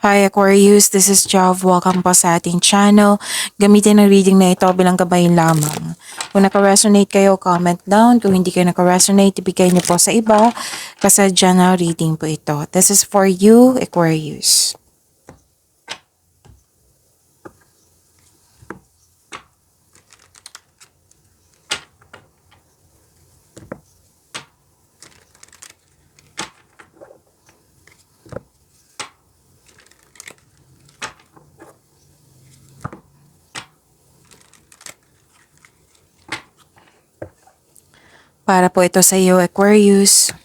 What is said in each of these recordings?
Hi Aquarius, this is Jav. Welcome po sa ating channel. Gamitin ang reading na ito bilang gabay lamang. Kung naka-resonate kayo, comment down. Kung hindi kayo naka-resonate, ibigay niyo po sa iba. Kasadya na reading po ito. This is for you, Aquarius. Para po ito sa iyo, Aquarius.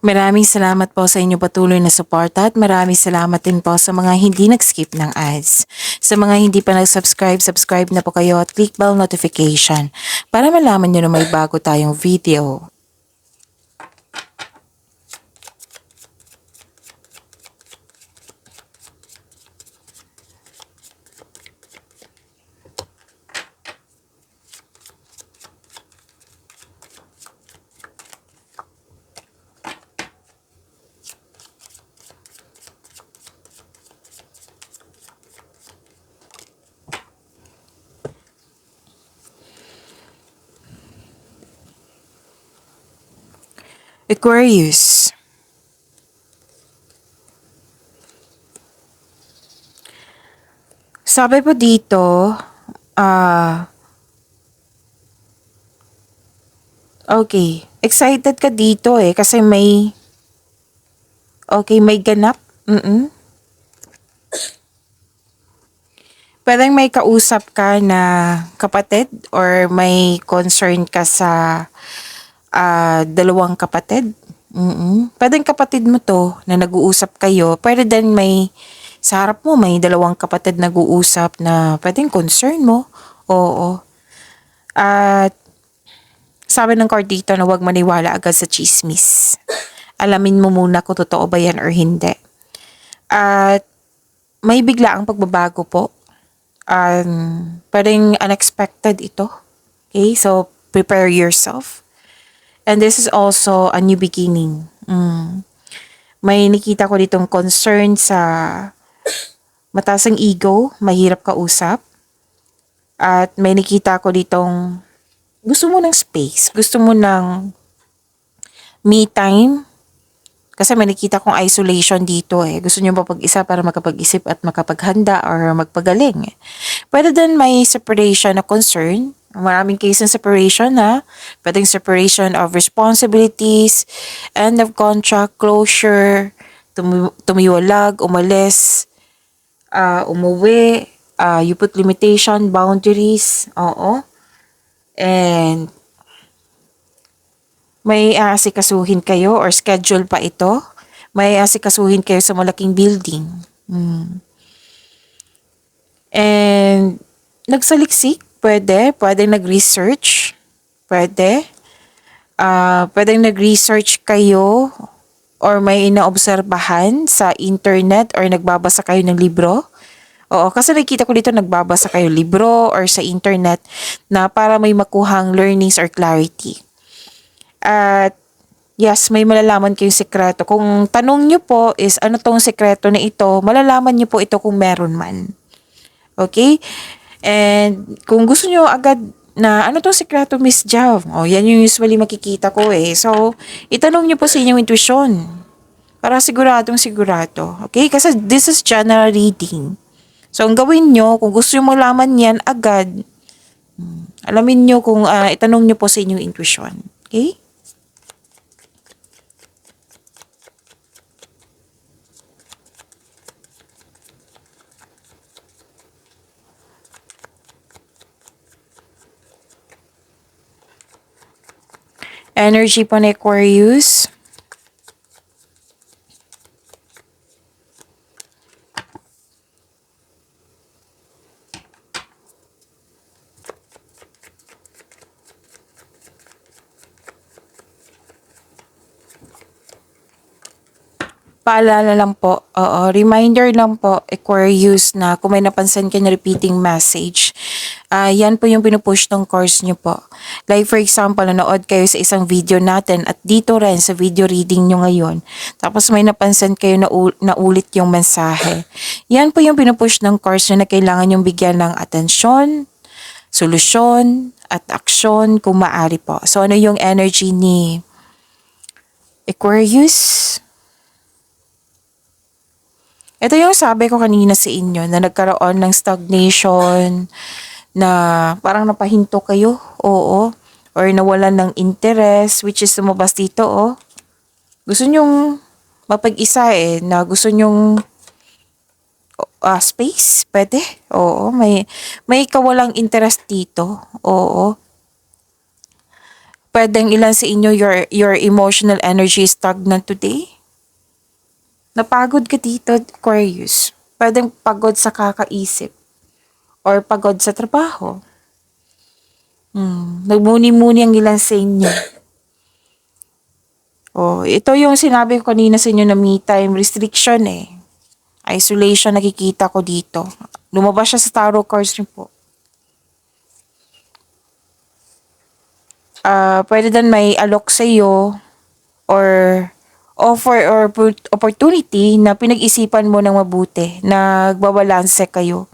Maraming salamat po sa inyong patuloy na suporta at maraming salamat din po sa mga hindi nag-skip ng ads. Sa mga hindi pa nag-subscribe, subscribe na po kayo at click bell notification para malaman nyo na may bago tayong video. Aquarius. Sabi po dito, okay, excited ka dito kasi may ganap. Pwedeng may kausap ka na kapatid or may concern ka sa dalawang kapatid. Pwedeng kapatid mo to na nag-uusap kayo. Pwede din sa harap mo may dalawang kapatid nag-uusap na pwedeng concern mo. Oo. At sabi ng card dito na huwag maniwala agad sa chismis. Alamin mo muna kung totoo ba yan or hindi. At may bigla ang pagbabago po. Pwedeng unexpected ito. Okay, so prepare yourself. And this is also a new beginning. May nakita ko ditong concern sa mataas ang ego, mahirap kausap. At may nakita ko ditong gusto mo ng space, gusto mo ng me time. Kasi may nakita kong isolation dito Gusto niyo mapag-isa para makapag-isip at makapaghanda or magpagaling. Pwede din may separation na concern. Maraming case ng separation Pwedeng separation of responsibilities, end of contract, closure, tumiwalag, umalis, umuwi, you put limitation, boundaries. Oo. And may aasikasuhin kayo or schedule pa ito. May aasikasuhin kayo sa malaking building. And nagsaliksik, pwede. Pwedeng nag-research. Pwede. Pwedeng nag-research kayo or may inaobserbahan sa internet or nagbabasa kayo ng libro. Oo, kasi nakikita ko dito nagbabasa kayo libro or sa internet na para may makuhang learnings or clarity. At yes, may malalaman kayong sekreto. Kung tanong nyo po is ano tong sekreto na ito, malalaman nyo po ito kung meron man. Okay? And kung gusto nyo agad na ano tong sekreto, Miss Jav? Yan yung usually makikita ko So, itanong nyo po sa inyong intuition. Para siguradong sigurado. Okay? Kasi this is general reading. So, ang gawin nyo, kung gusto nyo malaman yan agad, alamin nyo kung itanong nyo po sa inyong intuition. Okay? Energy po ni Aquarius. Paalala lang po, oo, reminder lang po, Aquarius, na kung may napansin kayo na repeating message, yan po yung pinupush ng course nyo po. Like for example, nanood kayo sa isang video natin at dito rin sa video reading nyo ngayon, tapos may napansin kayo na ulit yung mensahe. Yan po yung pinupush ng course nyo na kailangan yung bigyan ng atensyon, solusyon, at aksyon kung maaari po. So ano yung energy ni Aquarius? Ito yung sabi ko kanina sa inyo na nagkaroon ng stagnation, na parang napahinto kayo, oo, or nawalan ng interest, which is lumabas dito, oh. Gusto nyong mapag-isa na gusto nyong space, pwede, oo, may kawalang interest dito, oo. Pwedeng ilan sa inyo, your emotional energy is stagnant today. Napagod ka dito, Aquarius. Pwedeng pagod sa kakaisip or pagod sa trabaho. Nagmuni-muni ang ilan sa inyo. Oh, ito yung sinabi ko kanina sa inyo na me time restriction Isolation nakikita ko dito. Lumabas siya sa tarot cards niyo po. Pwede din may alok sa iyo or offer or opportunity na pinag-isipan mo ng mabuti, nagbabalanse kayo.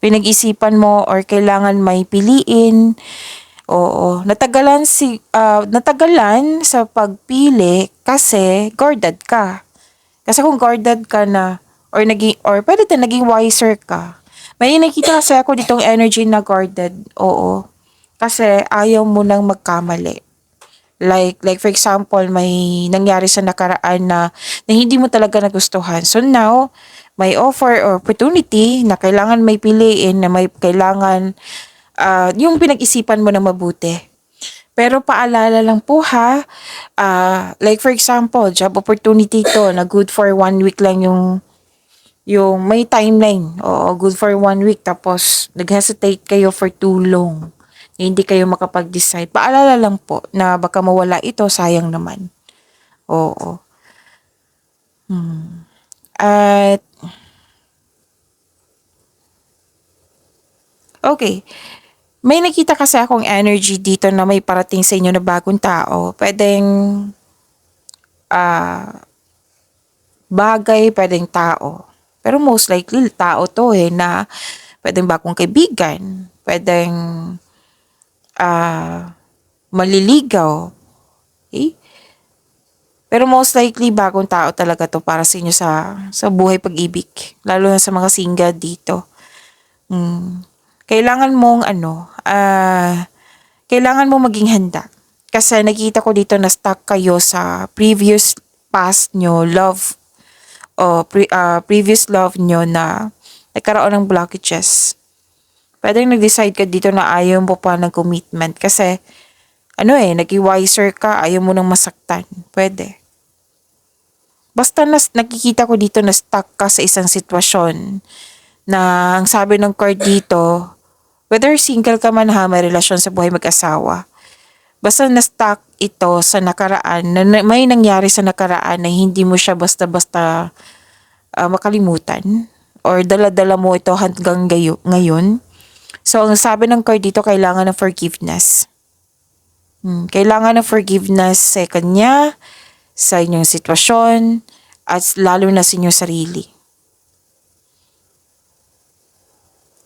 Pinag-isipan mo or kailangan may piliin. Oo, natagalan sa pagpili kasi guarded ka. Kasi kung guarded ka na or pwede din naging wiser ka. May nakita kasi ako ditong energy na guarded. Oo. Kasi ayaw mo nang magkamali. Like for example, may nangyari sa nakaraan na hindi mo talaga nagustuhan. So now, may offer or opportunity na kailangan may piliin, na may kailangan yung pinag-isipan mo na mabuti. Pero paalala lang po ha, like for example, job opportunity to na good for 1 week lang yung may timeline. Oo, good for 1 week tapos nag-hesitate kayo for too long. Hindi kayo makapag-decide. Paalala lang po na baka mawala ito, sayang naman. Oo. At okay. May nakita kasi akong energy dito na may parating sa inyo na bagong tao. Pwedeng bagay, pwedeng tao. Pero most likely tao to na pwedeng bagong kaibigan, pwedeng maliligaw. Okay? Pero most likely bagong tao talaga to para sa inyo sa buhay pag-ibig. Lalo na sa mga single dito. Kailangan mong kailangan mong maging handa. Kasi nakita ko dito na stuck kayo sa previous past nyo, love, previous love nyo na nagkaroon ng blockages. Pwedeng nag-decide ka dito na ayaw mo pa ng commitment kasi naging wiser ka, ayaw mo nang masaktan. Pwede. Basta nakikita ko dito na stuck ka sa isang sitwasyon na ang sabi ng card dito, whether single ka man may relasyon sa buhay mag-asawa, basta na-stuck ito sa nakaraan, na may nangyari sa nakaraan na hindi mo siya basta-basta makalimutan or dala-dala mo ito hanggang ngayon. So, ang sabi ng card dito, kailangan ng forgiveness. Kailangan ng forgiveness sa kanya, sa inyong sitwasyon, at lalo na sa inyong sarili.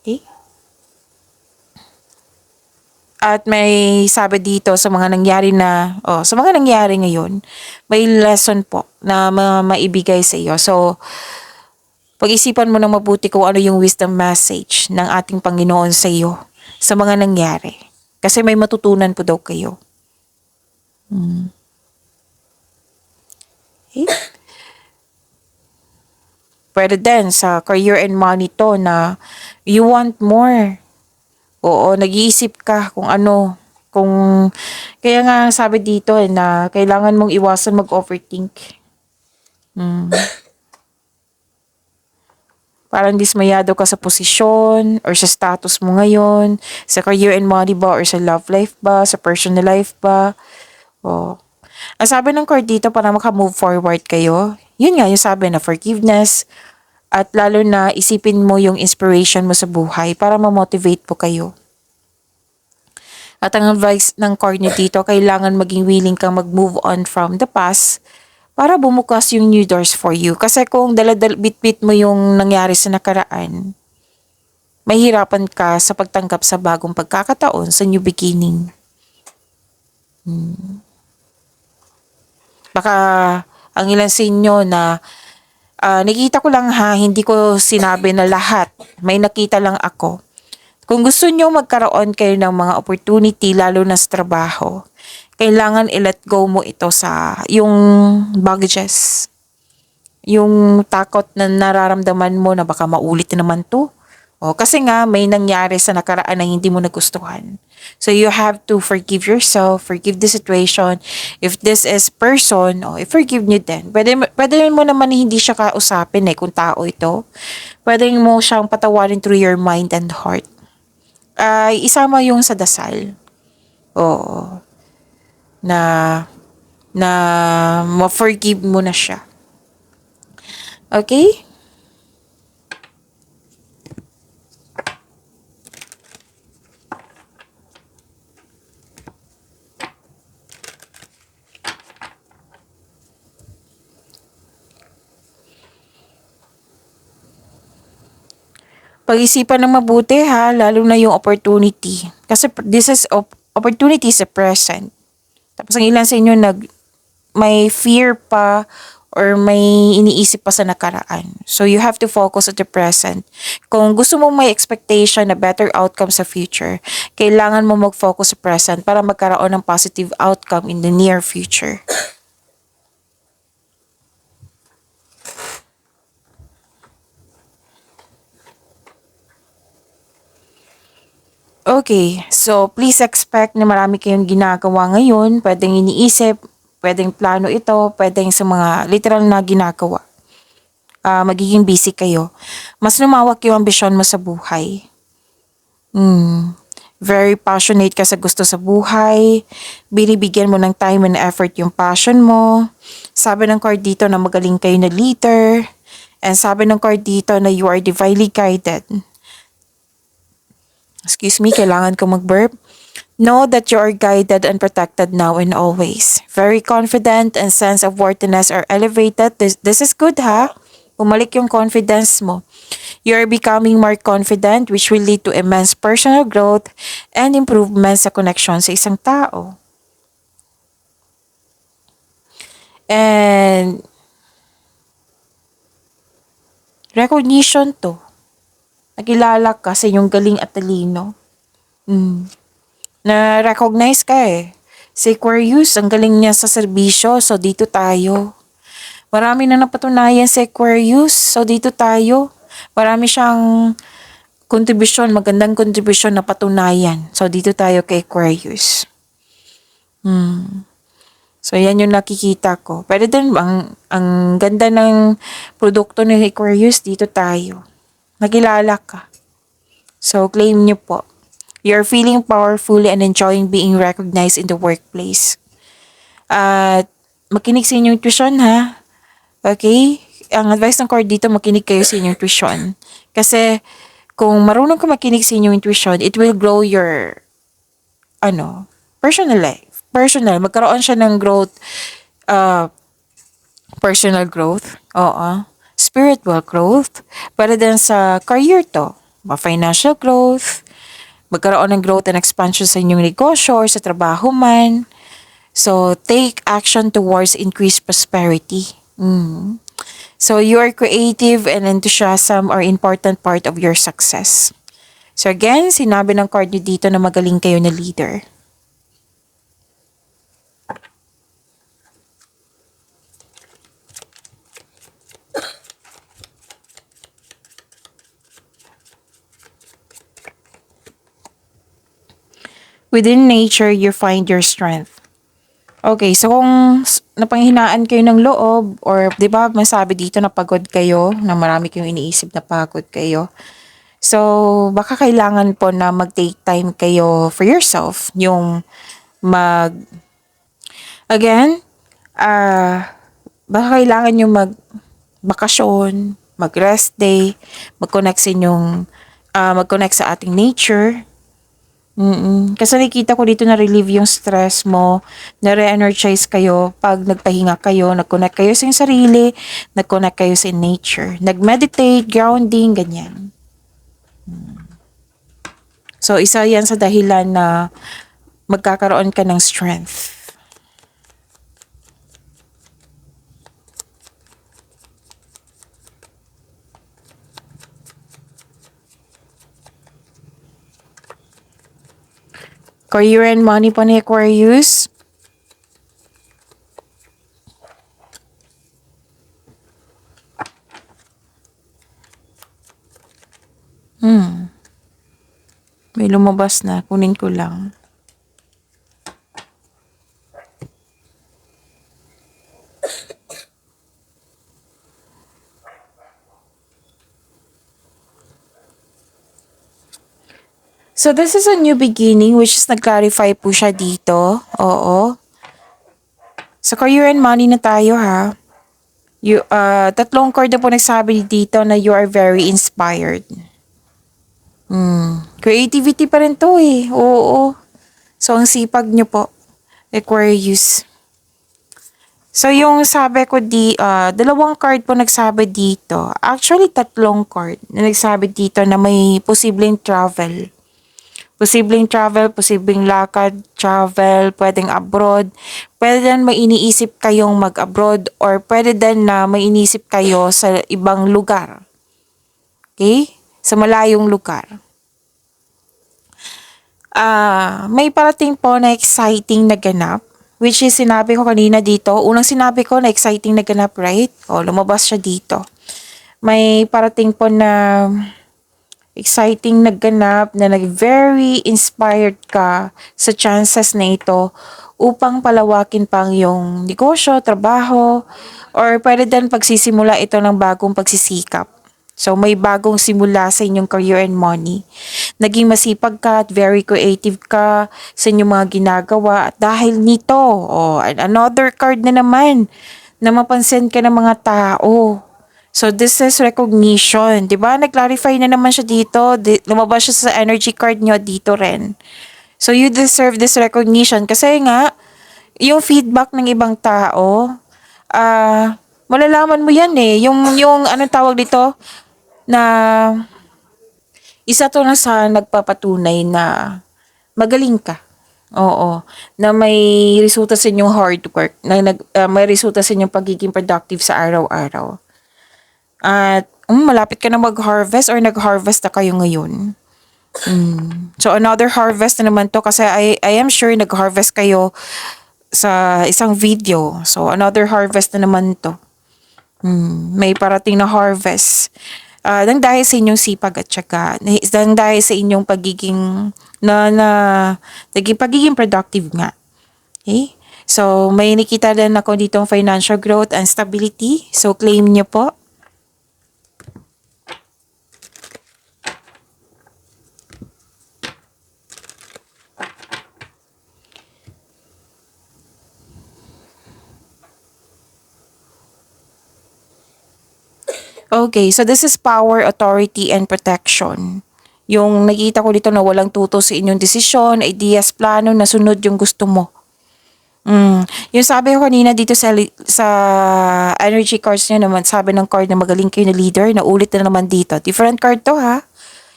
Okay? At may sabi dito sa mga nangyari ngayon, may lesson po na maibigay sa iyo. So, pag-isipan mo ng mabuti kung ano yung wisdom message ng ating Panginoon sa iyo sa mga nangyari. Kasi may matutunan po daw kayo. Okay? Pwede din sa career and money to na you want more. Oo, nag-iisip ka kung ano. Kaya nga sabi dito na kailangan mong iwasan mag-overthink. Parang dismayado ka sa posisyon or sa status mo ngayon, sa career and money ba or sa love life ba, sa personal life ba. Ang sabi ng card dito para maka-move forward kayo, yun nga, yung sabi na forgiveness, at lalo na isipin mo yung inspiration mo sa buhay para ma-motivate po kayo. At ang advice ng card niyo dito, kailangan maging willing kang mag-move on from the past para bumukas yung new doors for you. Kasi kung bit-bit mo yung nangyari sa nakaraan, mahirapan ka sa pagtanggap sa bagong pagkakataon, sa new beginning. Baka ang ilan sa inyo na nakita ko lang ha, hindi ko sinabi na lahat. May nakita lang ako. Kung gusto nyo magkaroon kayo ng mga opportunity, lalo na sa trabaho, kailangan i-let go mo ito sa yung baggages. Yung takot na nararamdaman mo na baka maulit na naman to. O, kasi nga may nangyari sa nakaraan na hindi mo nagustuhan. So you have to forgive yourself, forgive the situation. If this is person, forgive nyo din. Pwede mo naman hindi siya kausapin kung tao ito. Pwede mo siyang patawarin through your mind and heart. Isama yung sa dasal. Oo. Na ma-forgive mo na siya. Okay? Pag-isipan ng mabuti ha, lalo na yung opportunity. Kasi opportunity is a present. Tapos ang ilan sa inyo may fear pa or may iniisip pa sa nakaraan. So you have to focus on the present. Kung gusto mo may expectation na better outcome sa future, kailangan mo mag-focus sa present para magkaroon ng positive outcome in the near future. Okay, so please expect na marami kayong ginagawa ngayon. Pwedeng iniisip, pwedeng plano ito, pwedeng sa mga literal na ginagawa. Magiging busy kayo. Mas lumawak yung ambisyon mo sa buhay. Very passionate ka sa gusto sa buhay. Binibigyan mo ng time and effort yung passion mo. Sabi ng card dito na magaling kayo na leader. And sabi ng card dito na you are divinely guided. Excuse me, kailangan ko mag-burp. Know that you are guided and protected now and always. Very confident and sense of worthiness are elevated. This is good ha. Bumalik yung confidence mo. You are becoming more confident which will lead to immense personal growth and improvement sa connection sa isang tao. And recognition to. Nakilala ka sa iyong galing at talino. Na-recognize ka Si Aquarius, ang galing niya sa serbisyo, so dito tayo. Marami na napatunayan si Aquarius, so dito tayo. Marami siyang kontribusyon, magandang kontribusyon na patunayan. So dito tayo kay Aquarius. So yan yung nakikita ko. Pero din, ang ganda ng produkto ni Aquarius, dito tayo. Nakilala ka. So, claim niyo po. You're feeling powerful and enjoying being recognized in the workplace. At makinig sa inyong tuition ha. Okay? Ang advice ng card dito, makinig kayo sa inyong tuition. Kasi kung marunong ka makinig sa inyong intuition, it will grow your personal life. Personal. Magkaroon siya ng growth, personal growth. Oo. Spiritual growth, para din sa career to, financial growth, magkaroon ng growth and expansion sa inyong negosyo or sa trabaho man. So, take action towards increased prosperity. So, your creative and enthusiasm are important part of your success. So, again, sinabi ng card nyo dito na magaling kayo na leader. Within nature, you find your strength. Okay, so kung napanghinaan kayo ng loob or 'di ba masabi dito na pagod kayo, na marami kayong iniisip na pagod kayo. So, baka kailangan po na mag-take time kayo for yourself, yung again, Baka kailangan nyo mag-bakasyon, mag-rest day, mag-connect sa inyong, mag-connect sa ating nature. Kasi nakikita ko dito na relieve yung stress mo, na re-energize kayo pag nagpahinga kayo, nag-connect kayo sa inyong sarili, nag-connect kayo sa nature, nag-meditate, grounding, ganyan. So, isa yan sa dahilan na magkakaroon ka ng strength. Career and money po ni Aquarius. May lumabas na. Kunin ko lang. So, this is a new beginning, which is nag-clarify po siya dito. Oo. So, career and money na tayo, ha. Tatlong card na po nagsabi dito na you are very inspired. Creativity pa rin to eh. Oo. So, ang sipag nyo po, Aquarius. So, yung sabi ko dalawang card po nagsabi dito. Actually, tatlong card na nagsabi dito na may posibleng travel. Posibleng travel, posibleng lakad, travel, pwedeng abroad. Pwede din may iniisip kayong mag-abroad or pwede din na may iniisip kayo sa ibang lugar. Okay? Sa malayong lugar. May parating po na exciting na ganap. Which is sinabi ko kanina dito. Unang sinabi ko na exciting na ganap, right? Lumabas siya dito. May parating po na exciting na ganap na very inspired ka sa chances na ito upang palawakin pang yung negosyo, trabaho, or pwede din pagsisimula ito ng bagong pagsisikap. So, may bagong simula sa inyong career and money. Naging masipag ka at very creative ka sa inyong mga ginagawa. At dahil nito, another card na naman na mapansin ka ng mga tao. So, this is recognition. Diba? Nag-clarify na naman siya dito. Lumabas siya sa energy card nyo dito rin. So, you deserve this recognition. Kasi nga, yung feedback ng ibang tao, malalaman mo yan eh. Yung anong tawag dito? Na isa to na sa nagpapatunay na magaling ka. Oo. Na may resulta sa inyong hard work. Na may resulta sa inyong pagiging productive sa araw-araw. At malapit ka na mag-harvest or nag-harvest na kayo ngayon. So another harvest na naman to kasi I am sure nag-harvest kayo sa isang video. So another harvest na naman to. May parating na harvest. Nang dahil sa inyong sipag at syaga, nang dahil sa inyong pagiging pagiging productive nga. Okay? So, may nakita din ako ditong financial growth and stability. So, claim niyo po. Okay, so this is power, authority, and protection. Yung nakita ko dito na walang tuto sa inyong desisyon, ideas, plano, na sunod yung gusto mo. Yung sabi ko kanina dito sa energy cards niya naman, sabi ng card na magaling kayo na leader, na ulit na naman dito. Different card to ha.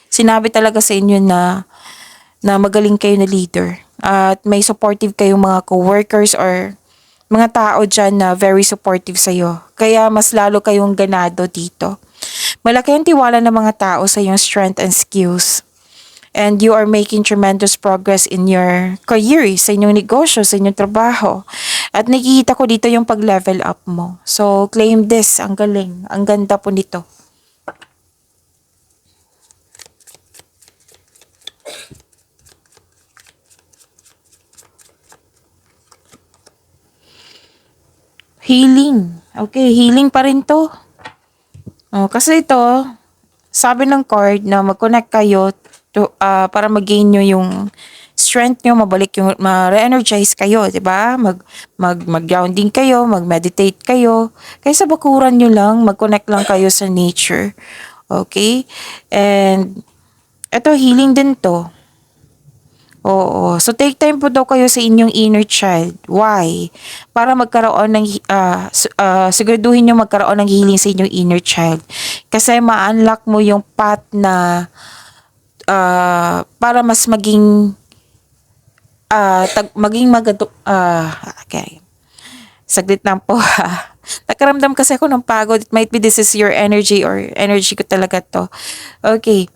Sinabi talaga sa inyo na magaling kayo na leader. At may supportive kayong mga co-workers or mga tao dyan na very supportive sa'yo. Kaya mas lalo kayong ganado dito. Malaki ang tiwala ng mga tao sa iyong strength and skills. And you are making tremendous progress in your career, sa inyong negosyo, sa inyong trabaho. At nakikita ko dito yung pag-level up mo. So, claim this. Ang galing. Ang ganda po nito. Healing. Okay, healing pa rin to. Kasi ito, sabi ng card na mag-connect kayo para mag-gain nyo yung strength nyo, mabalik yung, ma-re-energize kayo, di ba? Mag-grounding kayo, mag-meditate kayo. Kaya sa bakuran nyo lang, mag-connect lang kayo sa nature. Okay? And, eto, healing din to. Oo. So, take time po daw kayo sa inyong inner child. Why? Para magkaroon ng, siguraduhin nyo magkaroon ng healing sa inyong inner child. Kasi ma-unlock mo yung path na para mas maging okay. Saglit lang po ha. Nakaramdam kasi ako ng pagod. It might be this is your energy or energy ko talaga to. Okay.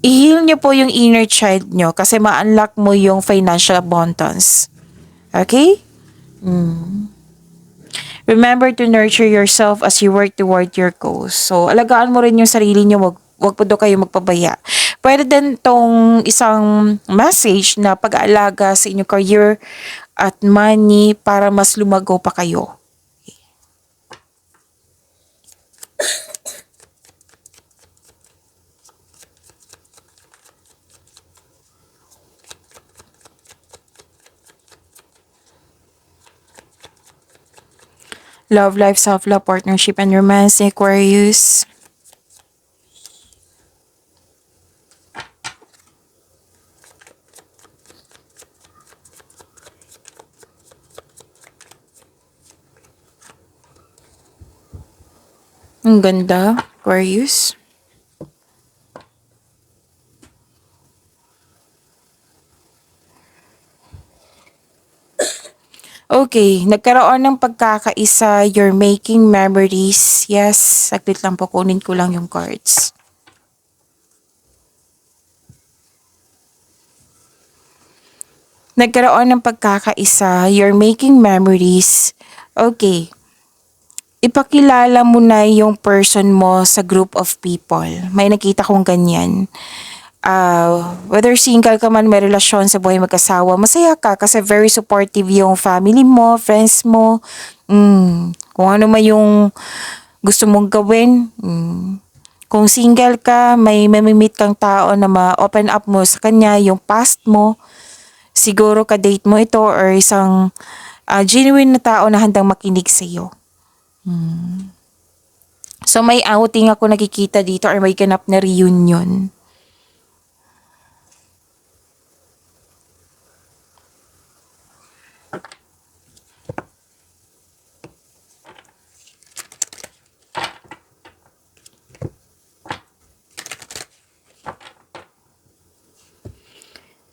I-heal nyo po yung inner child nyo kasi ma-unlock mo yung financial abundance. Okay? Remember to nurture yourself as you work toward your goals. So, alagaan mo rin yung sarili nyo. Wag po daw kayo magpabaya. Pwede din tong isang message na pag-aalaga sa inyong career at money para mas lumago pa kayo. Love, life, self-love, partnership, and romance, Aquarius. Ang ganda, Aquarius. Okay, nagkaroon ng pagkakaisa, you're making memories. Yes, saglit lang po, kunin ko lang yung cards. Nagkaroon ng pagkakaisa, you're making memories. Okay, ipakilala mo na yung person mo sa group of people. May nakita kong ganyan. Whether single ka man, may relasyon sa buhay mag-asawa, masaya ka kasi very supportive yung family mo, friends mo. Kung ano man yung gusto mong gawin. Kung single ka, may meet kang tao na ma-open up mo sa kanya yung past mo. Siguro ka-date mo ito or isang genuine na tao na handang makinig sa iyo. So may outing ako nakikita dito or may ganap na reunion.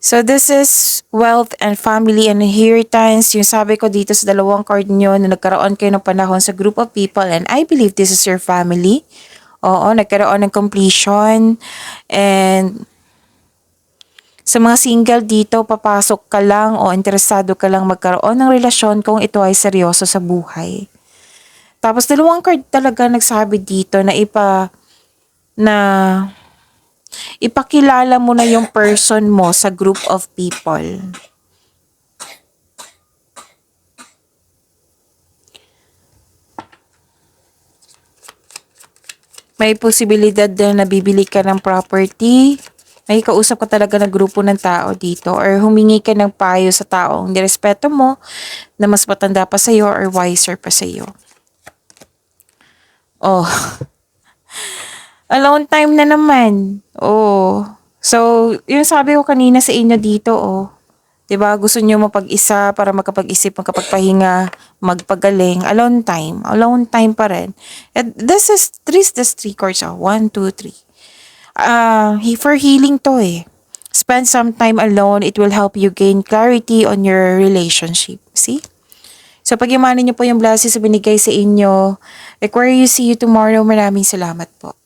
So this is wealth and family and inheritance. Yung sabi ko dito sa dalawang card nyo na nagkaroon kayo ng panahon sa group of people and I believe this is your family. Oo, nagkaroon ng completion. And sa mga single dito, papasok ka lang o interesado ka lang magkaroon ng relasyon kung ito ay seryoso sa buhay. Tapos dalawang card talaga nagsabi dito na ipakilala mo na yung person mo sa group of people. May posibilidad din na bibili ka ng property. May kausap ka talaga na grupo ng tao dito or humingi ka ng payo sa taong nirespeto mo na mas matanda pa sa'yo or wiser pa sa'yo. Oh, alone time na naman. Oh. So, yung sabi ko kanina sa inyo dito, oh. 'Di ba? Gusto niyo mapag-isa para makapag-isip, makapagpahinga, magpagaling. Alone time. Alone time pa rin. And this is three cards. Oh. 1, 2, 3. For healing to eh. Spend some time alone. It will help you gain clarity on your relationship. See? So, pagyamanin niyo po yung blessings na binigay sa inyo. Aquarius, see you tomorrow. Maraming salamat po.